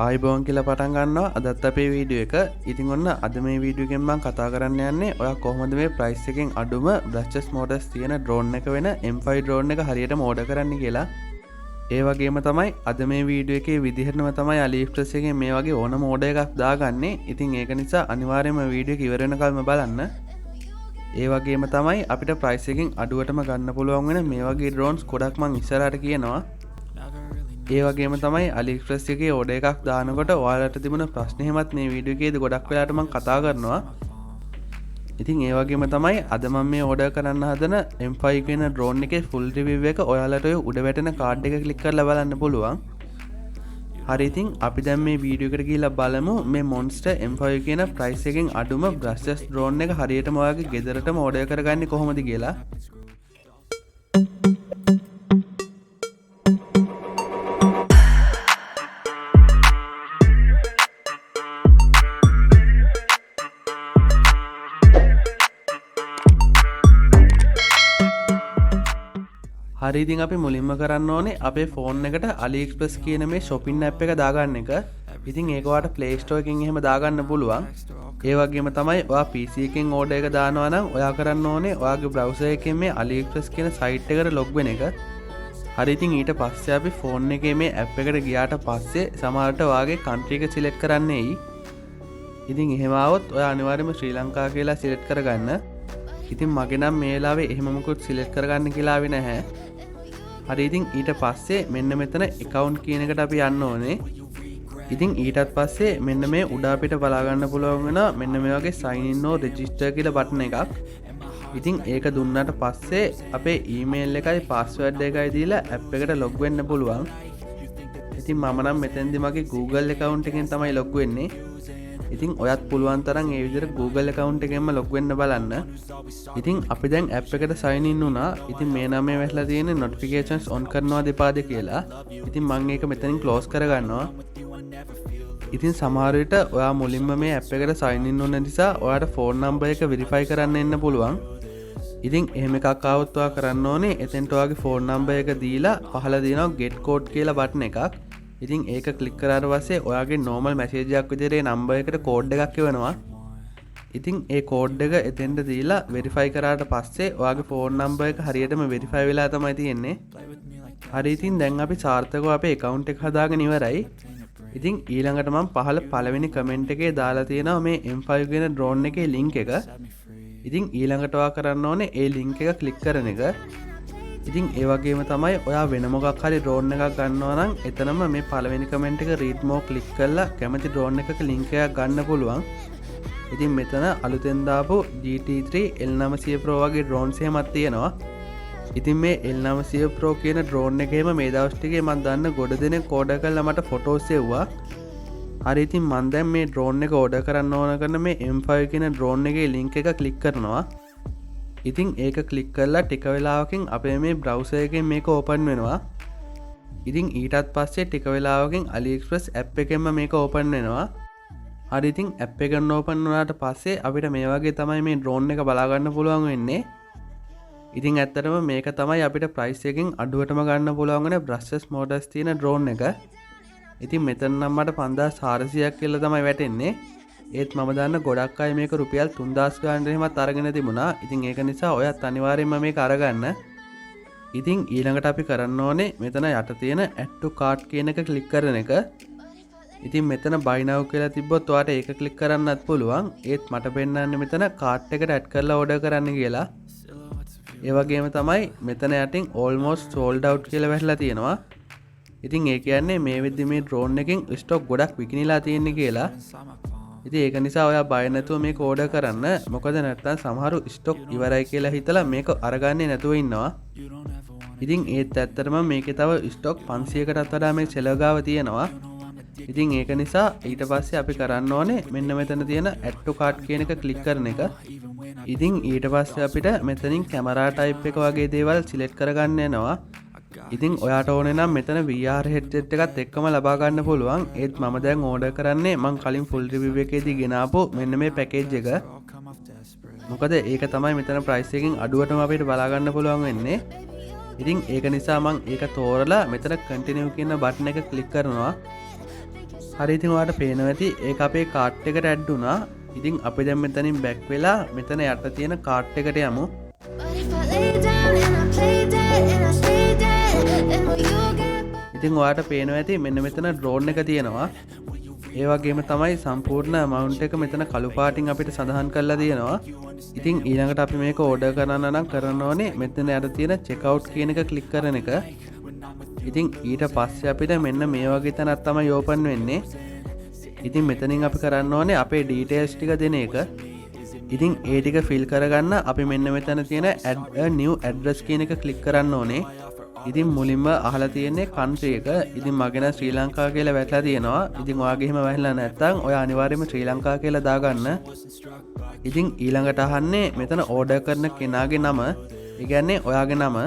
ආයිබෝන් කියලා පටන් ගන්නවා අදත් අපේ වීඩියෝ එක. ඉතින් ඔන්න අද මේ වීඩියෝ එකෙන් මම කතා කරන්න යන්නේ ඔයා කොහොමද මේ ප්‍රයිස් එකෙන් අඩුම බ්‍රෂස් මෝටර්ස් තියෙන ඩ්‍රෝන් එක වෙන M5 ඩ්‍රෝන් එක හරියටම ඕඩර් කරන්න කියලා. ඒ වගේම තමයි අද මේ වීඩියෝ එකේ විදිහටම තමයි AliExpress එකෙන් මේ වගේ ඕනම ඕඩර් එකක් දාගන්නේ. ඉතින් ඒක නිසා අනිවාර්යයෙන්ම වීඩියෝ එක ඉවර වෙනකල්ම බලන්න. ඒ වගේම තමයි අපිට ප්‍රයිස් එකෙන් අඩුවටම ගන්න පුළුවන් වෙන මේ වගේ ඩ්‍රෝන්ස් ගොඩක් මං ඉස්සරහට කියනවා. ඒ වගේම තමයි AliExpress එකේ ඕඩර් එකක් දානකොට ඔයාලට තිබුණ ප්‍රශ්න එහෙමත් මේ වීඩියෝ එකේදී ගොඩක් වෙලාට මම කතා කරනවා. ඉතින් ඒ වගේම තමයි අද මම මේ ඕඩර් කරන්න හදන M5 කියන ඩ්‍රෝන් එකේ ෆුල් රිවිව් එක ඔයාලට ඔය උඩ වැටෙන කාඩ් එක ක්ලික් කරලා බලන්න පුළුවන්. හරි ඉතින් අපි දැන් මේ වීඩියෝ එකට ගිහිල්ලා බලමු මේ Monster M5 කියන ප්‍රයිස් එකෙන් අඩුම බ්‍රෂස් ඩ්‍රෝන් එක හරියටම ඔයාගේ ගෙදරටම ඕඩර් කරගන්නේ කොහොමද කියලා. හරි ඉතින් අපි මුලින්ම කරන්න ඕනේ අපේ ෆෝන් එකට AliExpress කියන මේ shopping app එක දාගන්න එක. ඉතින් ඒක ඔයාලට Play Store එකෙන් එහෙම දාගන්න පුළුවන්. ඒ වගේම තමයි ඔයා PC එකෙන් order එක දානවා නම් ඔයා කරන්න ඕනේ ඔයාගේ browser එකෙන් මේ AliExpress කියන site එකට log වෙන එක. හරි ඉතින් ඊට පස්සේ අපි ෆෝන් එකේ මේ app එකට ගියාට පස්සේ සමහරට ඔයාගේ country එක select කරන්න එයි. ඉතින් එහෙම આવොත් ඔයා අනිවාර්යයෙන්ම ශ්‍රී ලංකා කියලා select කරගන්න. ඉතින් මගේ නම් මේ වෙලාවේ එහෙම මොකුත් select කරගන්න කියලා ආවේ නැහැ. හරි ඉතින් ඊට පස්සේ මෙන්න මෙතන account කියන එකට අපි යන්න ඕනේ. ඉතින් ඊටත් පස්සේ මෙන්න මේ උඩ අපිට බලා ගන්න පුළුවන් වෙන මෙන්න මේ වගේ sign in or register කියලා බටන් එකක්. ඉතින් ඒක දුන්නාට පස්සේ අපේ email එකයි password එකයි දීලා app එකට log වෙන්න පුළුවන්. ඉතින් මම නම් මෙතෙන්දි මගේ Google account එකෙන් තමයි log වෙන්නේ. ඉතින් ඔයත් පුළුවන් තරම් ඒ විදිහට Google account එකෙන්ම log වෙන්න බලන්න. ඉතින් අපි දැන් app එකට sign in වුණා. ඉතින් මේ නමේ වැටලා තියෙන notifications on කරනවා දෙපාද කියලා. ඉතින් මම ඒක මෙතනින් close කරගන්නවා. ඉතින් සමහර විට ඔයා මුලින්ම මේ app එකට sign in වුණ නිසා ඔයාට phone number එක verify කරන්න එන්න පුළුවන්. ඉතින් එහෙම එකක් ආවොත් ඔයා කරන්න ඕනේ එතෙන්ට ඔයාගේ phone number එක දීලා පහළ දිනවා get code කියලා බටන් එකක්. ඉතින් ඒක ක්ලික් කරාට පස්සේ ඔයාගේ normal message එකක් විදිහට ඒ number එකට code එකක් එවනවා. ඉතින් ඒ code එක එතෙන්ට දීලා verify කරාට පස්සේ ඔයාගේ phone number එක හරියටම verify වෙලා තමයි තියෙන්නේ. හරි ඉතින් දැන් අපි සාර්ථකව අපේ account එක හදාගෙන ඉවරයි. ඉතින් ඊළඟට මම පහළ පළවෙනි comment එකේ දාලා තියෙනවා මේ M5 කියන drone එකේ link එක. ඉතින් ඊළඟට ඔයා කරන්න ඕනේ ඒ link එක ක්ලික් කරන එක. ඉතින් ඒ වගේම තමයි ඔයා වෙන මොකක් හරි ඩ්‍රෝන් එකක් ගන්නවා නම් එතනම මේ පළවෙනි කමෙන්ට් එක read more ක්ලික් කරලා කැමති ඩ්‍රෝන් එකක link එකක් ගන්න පුළුවන්. ඉතින් මෙතන අලුතෙන් දාපු GT3 L900 Pro වගේ ඩ්‍රෝන්ස් එහෙමත් තියෙනවා. ඉතින් මේ L900 Pro කියන ඩ්‍රෝන් එකේම මේ දවස් ටිකේ මම දන්න ගොඩ දෙනෙක් ඕඩර් කරලා මට ෆොටෝස් එව්වා. හරි ඉතින් මම දැන් මේ ඩ්‍රෝන් එක ඕඩර් කරන්න ඕන කරන මේ M5 කියන ඩ්‍රෝන් එකේ link එක ක්ලික් කරනවා. ඉතින් ඒක ක්ලික් කරලා ටික වෙලාවකින් අපේ මේ browser එකෙන් මේක open වෙනවා. ඉතින් ඊටත් පස්සේ ටික වෙලාවකින් AliExpress app එකෙන්ම මේක open වෙනවා. හරි ඉතින් app එකෙන් open වුණාට පස්සේ අපිට මේ වගේ තමයි මේ drone එක බලා ගන්න පුළුවන් වෙන්නේ. ඉතින් ඇත්තටම මේක තමයි අපිට price එකෙන් අඩුවටම ගන්න පුළුවන් වෙන brushless motors තියෙන drone එක. ඉතින් මෙතන නම් මට 5400ක් කියලා තමයි වැටෙන්නේ. ඒත් මම දන්න ගොඩක් අය මේක රුපියල් 3000 ගානකට එහෙමත් අරගෙන තිබුණා. ඉතින් ඒක නිසා ඔයත් අනිවාර්යයෙන්ම මේක අරගන්න. ඉතින් ඊළඟට අපි කරන්න ඕනේ මෙතන යට තියෙන add to cart කියන එක ක්ලික් කරන එක. ඉතින් මෙතන buy now කියලා තිබ්බොත් ඔයාට ඒක ක්ලික් කරන්නත් පුළුවන්. ඒත් මට පෙන්නන්නේ මෙතන cart එකට add කරලා order කරන්න කියලා. ඒ වගේම තමයි මෙතන යටින් almost sold out කියලා වැටලා තියෙනවා. ඉතින් ඒ කියන්නේ මේ වෙද්දි මේ drone එකෙන් stock ගොඩක් විකිනිලා තියෙන්නේ කියලා. ඉතින් ඒක නිසා ඔයා බය නැතුව මේක ඕඩර් කරන්න. මොකද නැත්තම් සමහරු ස්ටොක් ඉවරයි කියලා හිතලා මේක අරගන්නේ නැතුව ඉන්නවා. ඉතින් ඒත් ඇත්තටම මේකේ තව ස්ටොක් 500කටත් වඩා මේ සෙලර් ගාව තියෙනවා. ඉතින් ඒක නිසා ඊට පස්සේ අපි කරන්න ඕනේ මෙන්න මෙතන තියෙන add to cart කියන එක ක්ලික් කරන එක. ඉතින් ඊට පස්සේ අපිට මෙතනින් කැමරා type එක වගේ දේවල් select කරගන්න යනවා. ඉතින් ඔයාට ඕනේ නම් මෙතන VR headset එකත් එක්කම ලබා ගන්න පුළුවන්. ඒත් මම දැන් ඕඩර් කරන්නේ මං කලින් full review එකේදී ගෙනාපු මෙන්න මේ package එක. මොකද ඒක තමයි මෙතන price එකකින් අඩුවටම අපිට බලා ගන්න පුළුවන් වෙන්නේ. ඉතින් ඒක නිසා මං ඒක තෝරලා මෙතන continue කියන බටන් එක ක්ලික් කරනවා. හරි ඉතින් ඔයාලට පේනවා ඇති ඒක අපේ කාට් එකට ඇඩ් වුණා. ඉතින් අපි දැන් මෙතනින් බැක් වෙලා මෙතන යට තියෙන කාට් එකට යමු. ඉතින් ඔයාලට පේනවා ඇති මෙන්න මෙතන ඩ්‍රෝන් එක තියෙනවා. ඒ වගේම තමයි සම්පූර්ණ amount එක මෙතන කළු පාටින් අපිට සඳහන් කරලා තියෙනවා. ඉතින් ඊළඟට අපි මේක ඕඩර් කරන්න නම් කරන්න ඕනේ මෙතන යට තියෙන check out කියන එක ක්ලික් කරන එක. ඉතින් ඊට පස්සේ අපිට මෙන්න මේ වගේ තැනක් තමයි ඕපන් වෙන්නේ. ඉතින් මෙතනින් අපි කරන්න ඕනේ අපේ details ටික දෙන එක. ඉතින් ඒ ටික fill කරගන්න අපි මෙන්න මෙතන තියෙන add a new address කියන එක ක්ලික් කරන්න ඕනේ. ඉතින් මුලින්ම අහලා තියෙන්නේ country එක. ඉතින් මගේ නම් ශ්‍රී ලංකාව කියලා වැටලා තියෙනවා. ඉතින් ඔයාගේ එහෙම වැටලා නැත්නම් ඔයා අනිවාර්යයෙන්ම ශ්‍රී ලංකාව කියලා දාගන්න. ඉතින් ඊළඟට අහන්නේ මෙතන ඕඩර් කරන කෙනාගේ නම. ඒ කියන්නේ ඔයාගේ නම.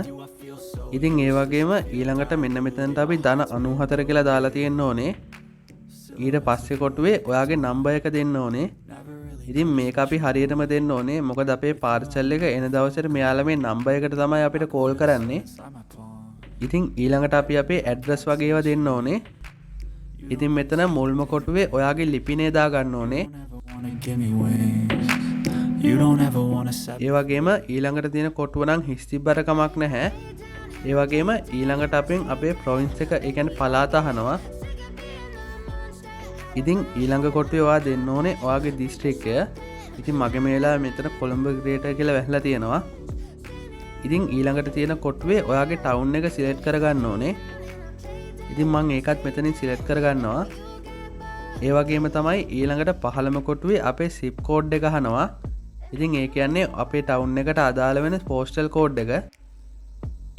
ඉතින් ඒ වගේම ඊළඟට මෙන්න මෙතනට අපි ධන 94 කියලා දාලා තියෙන්න ඕනේ. ඊට පස්සේ කොටුවේ ඔයාගේ නම්බර් එක දෙන්න ඕනේ. ඉතින් මේක අපි හරියටම දෙන්න ඕනේ. මොකද අපේ පාර්සල් එක එන දවසට මෙයාලා මේ නම්බර් එකට තමයි අපිට කෝල් කරන්නේ. ඉතින් ඊළඟට අපි අපේ ඇඩ්‍රස් වගේ ඒවා දෙන්න ඕනේ. ඉතින් මෙතන මුල්ම කොටුවේ ඔයාගේ ලිපිනේ දා ගන්න ඕනේ. ඒ වගේම ඊළඟට තියෙන කොටුව නම් හිස් තිබ්බට කමක් නැහැ. ඒ වගේම ඊළඟට අපෙන් අපේ ප්‍රොවින්ස් එක ඒ කියන්නේ පළාත අහනවා. ඉතින් ඊළඟ කොටුවේ ඔයා දෙන්න ඕනේ ඔයාගේ දිස්ත්‍රික්කය. ඉතින් මගේ මේ වෙලාවේ මෙතන කොළඹ ග්‍රේටර් කියලා වැහලා තියෙනවා. ඉතින් ඊළඟට තියෙන කොටුවේ ඔයාගේ ටවුන් එක සිලෙක්ට් කරගන්න ඕනේ. ඉතින් මම ඒකත් මෙතනින් සිලෙක්ට් කරගන්නවා. ඒ වගේම තමයි ඊළඟට පහළම කොටුවේ අපේ zip code එක අහනවා. ඉතින් ඒ කියන්නේ අපේ ටවුන් එකට අදාළ වෙන postal code එක.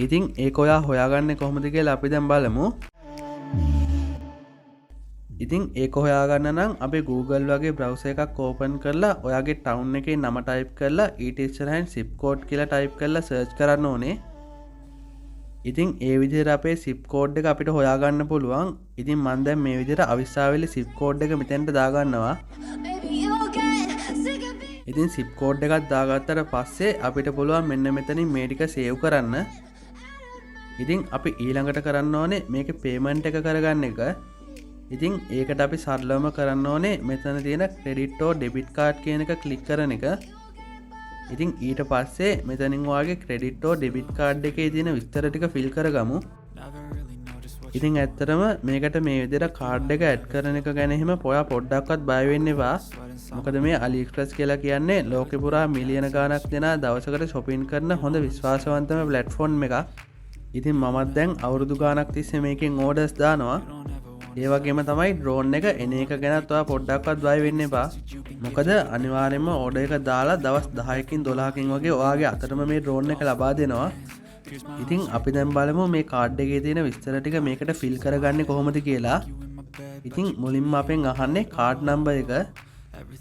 ඉතින් ඒක ඔයා හොයාගන්නේ කොහොමද කියලා අපි දැන් බලමු. ඉතින් ඒක හොයාගන්න නම් අපි Google වගේ browser එකක් open කරලා ඔයාගේ town එකේ නම type කරලා ඊට ඉස්සරහින් zip code කියලා type කරලා search කරන්න ඕනේ. ඉතින් ඒ විදිහට අපේ zip code එක අපිට හොයාගන්න පුළුවන්. ඉතින් මම දැන් මේ විදිහට අවිස්සාවේලි zip code එක මෙතෙන්ට දාගන්නවා. ඉතින් zip code එකක් දාගත්තට පස්සේ අපිට පුළුවන් මෙන්න මෙතනින් මේ ටික save කරන්න. ඉතින් අපි ඊළඟට කරන්න ඕනේ මේකේ payment එක කරගන්න එක. ඉතින් ඒකට අපි සරලවම කරන්න ඕනේ මෙතන තියෙන credit or debit card කියන එක ක්ලික් කරන එක. ඉතින් ඊට පස්සේ මෙතනින් ඔයාගේ credit or debit card එකේ තියෙන විස්තර ටික fill කරගමු. ඉතින් ඇත්තටම මේකට මේ විදිහට card එක add කරන එක ගැන එහෙම ඔයා පොඩ්ඩක්වත් බය වෙන්න එපා. මොකද මේ AliExpress කියලා කියන්නේ ලෝකෙ පුරා මිලියන ගාණක් දෙනා දවසකට shopping කරන හොඳ විශ්වාසවන්තම platform එකක්. ඉතින් මමත් දැන් අවුරුදු ගාණක් තිස්සේ මේකෙන් orders දානවා. ඒ වගේම තමයි ඩ්‍රෝන් එක එන එක ගැනත් ඔයා පොඩ්ඩක්වත් බය වෙන්න එපා. මොකද අනිවාර්යයෙන්ම ඕඩර් එක දාලා දවස් 10කින් 12කින් වගේ ඔයාගේ අතටම මේ ඩ්‍රෝන් එක ලබා දෙනවා. ඉතින් අපි දැන් බලමු මේ කාඩ් එකේ තියෙන විස්තර ටික මේකට ෆිල් කරගන්නේ කොහොමද කියලා. ඉතින් මුලින්ම අපෙන් අහන්නේ කාඩ් නම්බර් එක.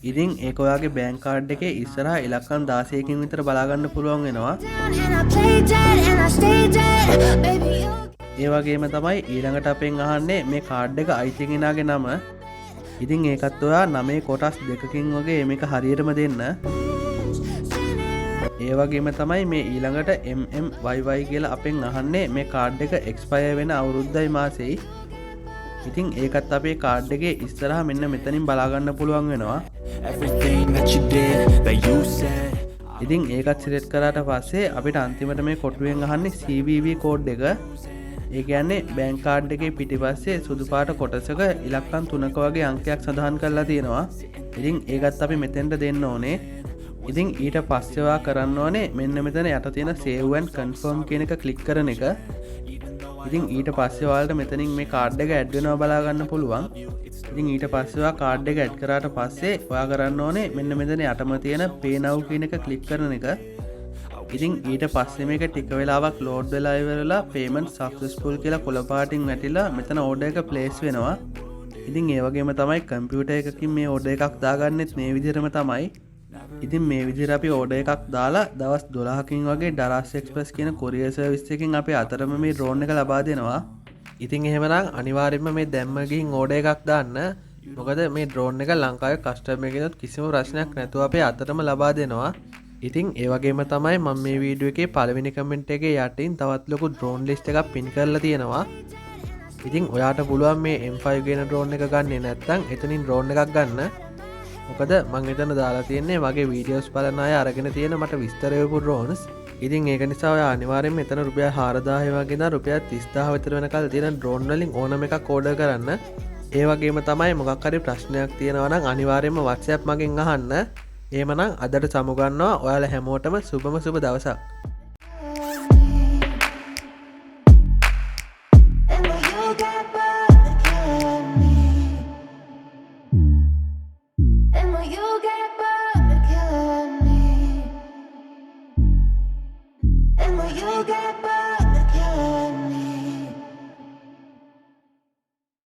ඉතින් ඒක ඔයාගේ බැංක් කාඩ් එකේ ඉස්සරහා ඉලක්කම් 16කින් විතර බලා ගන්න පුළුවන් වෙනවා. ඒ වගේම තමයි ඊළඟට අපෙන් අහන්නේ මේ කාඩ් එක අයිති කෙනාගේ නම. ඉතින් ඒකත් ඔයා 9 කොටස් දෙකකින් වගේ මේක හරියටම දෙන්න. ඒ වගේම තමයි මේ ඊළඟට MMYY කියලා අපෙන් අහන්නේ මේ කාඩ් එක එක්ස්පයර් වෙන අවුරුද්දයි මාසෙයි. ඉතින් ඒකත් අපේ කාඩ් එකේ ඉස්සරහා මෙන්න මෙතනින් බලා ගන්න පුළුවන් වෙනවා. ඉතින් ඒකත් සිලෙක්ට් කරාට පස්සේ අපිට අන්තිමට මේ කොටුවෙන් අහන්නේ CVV කෝඩ් එක. ඒ කියන්නේ බැංක් කාඩ් එකේ පිටිපස්සේ සුදු පාට කොටසක ඉලක්කම් 3ක වගේ අංකයක් සඳහන් කරලා තියෙනවා. ඉතින් ඒකත් අපි මෙතෙන්ට දෙන්න ඕනේ. ඉතින් ඊට පස්සේ ඔයා කරන්න ඕනේ මෙන්න මෙතන යට තියෙන save and confirm කියන එක ක්ලික් කරන එක. ඉතින් ඊට පස්සේ ඔයාලට මෙතනින් මේ කාඩ් එක ඇඩ් වෙනවා බලා ගන්න පුළුවන්. ඉතින් ඊට පස්සේ ඔයා කාඩ් එක ඇඩ් කරාට පස්සේ ඔයා කරන්න ඕනේ මෙන්න මෙතන යටම තියෙන pay now කියන එක ක්ලික් කරන එක. ඉතින් ඊට පස්සේ මේක ටික වෙලාවක් ලෝඩ් වෙලා ඉවරලා payment successful කියලා කොළ පාටින් වැටිලා මෙතන order එක place වෙනවා. ඉතින් ඒ වගේම තමයි කම්පියුටර් එකකින් මේ order එකක් දාගන්නෙත් මේ විදිහටම තමයි. ඉතින් මේ විදිහට අපි order එකක් දාලා දවස් 12කින් වගේ Daraz Express කියන courier service එකකින් අපි අතරම මේ drone එක ලබා දෙනවා. ඉතින් එහෙමනම් අනිවාර්යයෙන්ම මේ දැම්ම ගිහින් order එකක් දාන්න. මොකද මේ drone එක ලංකාවේ customer කෙනෙකුට කිසිම ප්‍රශ්නයක් නැතුව අපේ අතරම ලබා දෙනවා. ඉතින් ඒ වගේම තමයි මම මේ වීඩියෝ එකේ පළවෙනි කමෙන්ට් එකේ යටින් තවත් ලොකු drone list එකක් pin කරලා තියෙනවා. ඉතින් ඔයාට පුළුවන් මේ M5 ගෙන ඩ්‍රෝන් එක ගන්නේ නැත්තම් එතනින් ඩ්‍රෝන් එකක් ගන්න. මොකද මං එතන දාලා තියෙන්නේ මගේ වීඩියෝස් බලන අය අරගෙන තියෙන මට විස්තර කරපු ඩ්‍රෝන්ස්. ඉතින් ඒක නිසා ඔයා අනිවාර්යෙන්ම මෙතන රුපියල් 4000 වගේ දා රුපියල් 30000 විතර වෙනකල් තියෙන ඩ්‍රෝන් වලින් ඕනම එකක් ඕඩර් කරන්න. ඒ වගේම තමයි මොකක් හරි ප්‍රශ්නයක් තියෙනවා නම් අනිවාර්යෙන්ම WhatsApp මගෙන් අහන්න. එහෙමනම් අදට සමුගන්නවා. ඔයාලා හැමෝටම සුබම සුබ දවසක්. And when you get back